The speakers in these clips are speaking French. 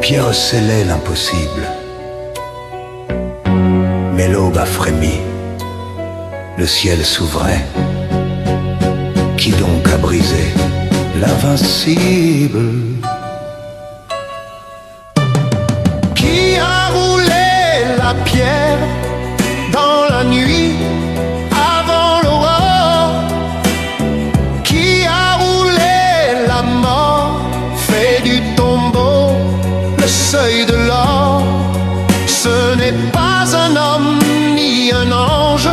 Pierre scellait l'impossible, mais l'aube a frémi, le ciel s'ouvrait. Qui donc a brisé l'invincible? Qui a roulé la pierre dans la nuit avant l'aurore? Qui a roulé la mort, fait du tombeau le seuil de l'or? Ce n'est pas un homme ni un ange,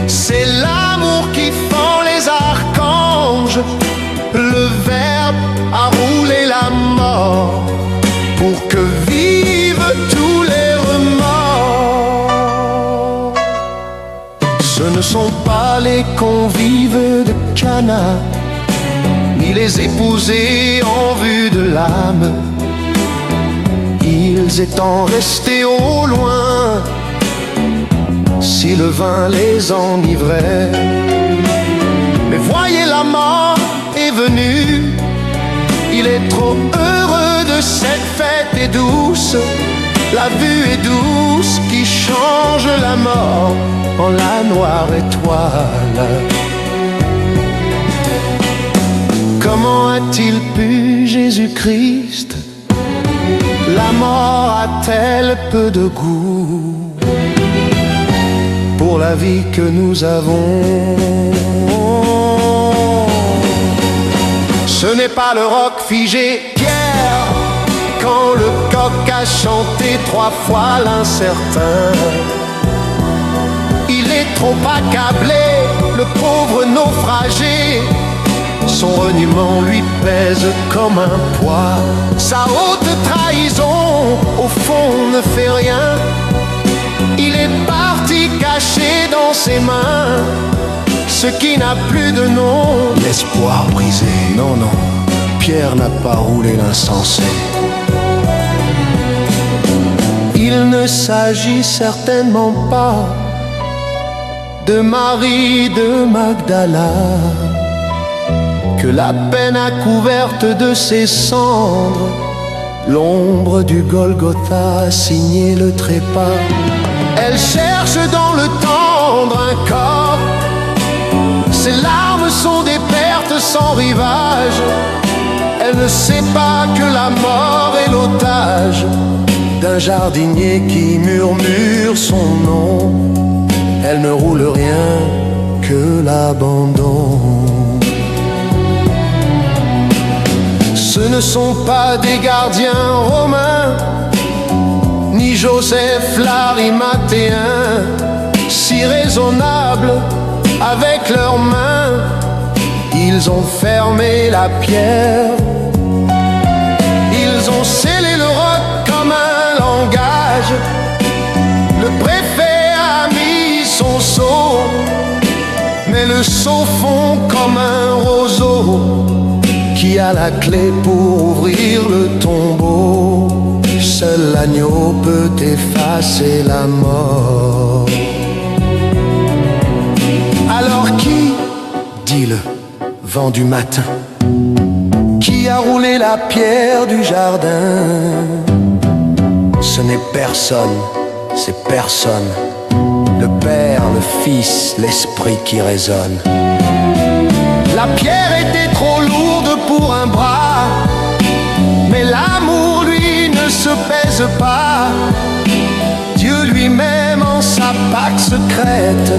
c'est l'amour qui fend les archanges. Le Verbe a roulé la mort pour que vivent tous les remords. Ce ne sont pas les convives de Cana, ni les épousés en vue de l'âme. Ils étant restés au loin, si le vin les enivrait. Mais voyez, la mort est venue, il est trop heureux de cette fête et douce. La vue est douce qui change la mort en la noire étoile. Comment a-t-il pu, Jésus-Christ? La mort a-t-elle peu de goût pour la vie que nous avons? Ce n'est pas le roc figé, Pierre, quand le coq a chanté 3 fois l'incertain. Il est trop accablé, le pauvre naufragé. Son reniement lui pèse comme un poids. Sa haute trahison, au fond, ne fait rien. Il est parti caché dans ses mains ce qui n'a plus de nom. L'espoir brisé. Non, non, Pierre n'a pas roulé l'insensé. Il ne s'agit certainement pas de Marie de Magdala, que la peine a couverte de ses cendres. L'ombre du Golgotha a signé le trépas. Elle cherche dans le tendre un corps. Ses larmes sont des pertes sans rivage. Elle ne sait pas que la mort est l'otage d'un jardinier qui murmure son nom. Elle ne roule rien que l'abandon. Ce ne sont pas des gardiens romains, ni Joseph l'Arimathéen, si raisonnables avec leurs mains. Ils ont fermé la pierre, ils ont scellé le roc comme un langage. Le préfet a mis son sceau, mais le sceau fond comme un roseau qui a la clé pour ouvrir le tombeau. Seul l'agneau peut effacer la mort. Alors qui, dit le vent du matin, qui a roulé la pierre du jardin? Ce n'est personne, c'est personne. Le Père, le Fils, l'Esprit qui résonne. La pierre était trop lourde pour un bras, mais l'amour, lui, ne se pèse pas. Dieu lui-même, en sa Pâque secrète,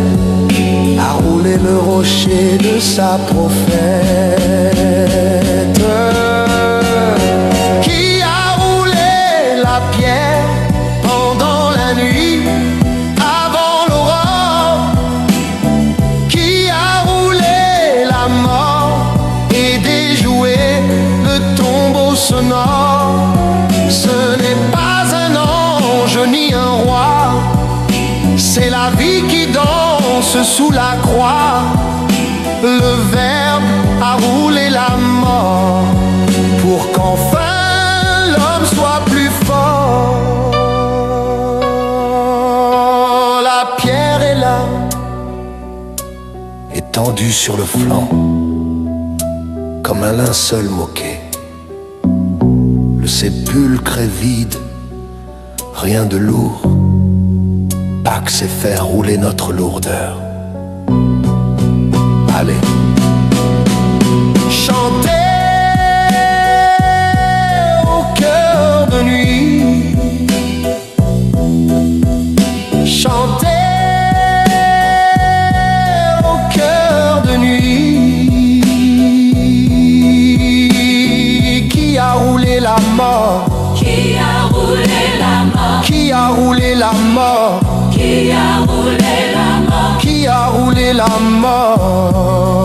a roulé le rocher de sa prophète. Qui a roulé la pierre pendant la nuit avant l'aurore? Qui a roulé la mort et déjoué le tombeau sonore? Ce n'est pas un ange ni un roi, c'est la vie qui danse sous la croix. Le Verbe a roulé la mort pour qu'enfin l'homme soit plus fort. La pierre est là, étendue sur le flanc, comme un linceul moqué. Le sépulcre est vide, rien de lourd, pas que c'est faire rouler notre lourdeur. Allez, chantez au cœur de nuit, chantez au cœur de nuit. Qui a roulé la mort? Qui a roulé la mort? Qui a roulé la mort? Qui a roulé la mort? Qui a roulé la mort?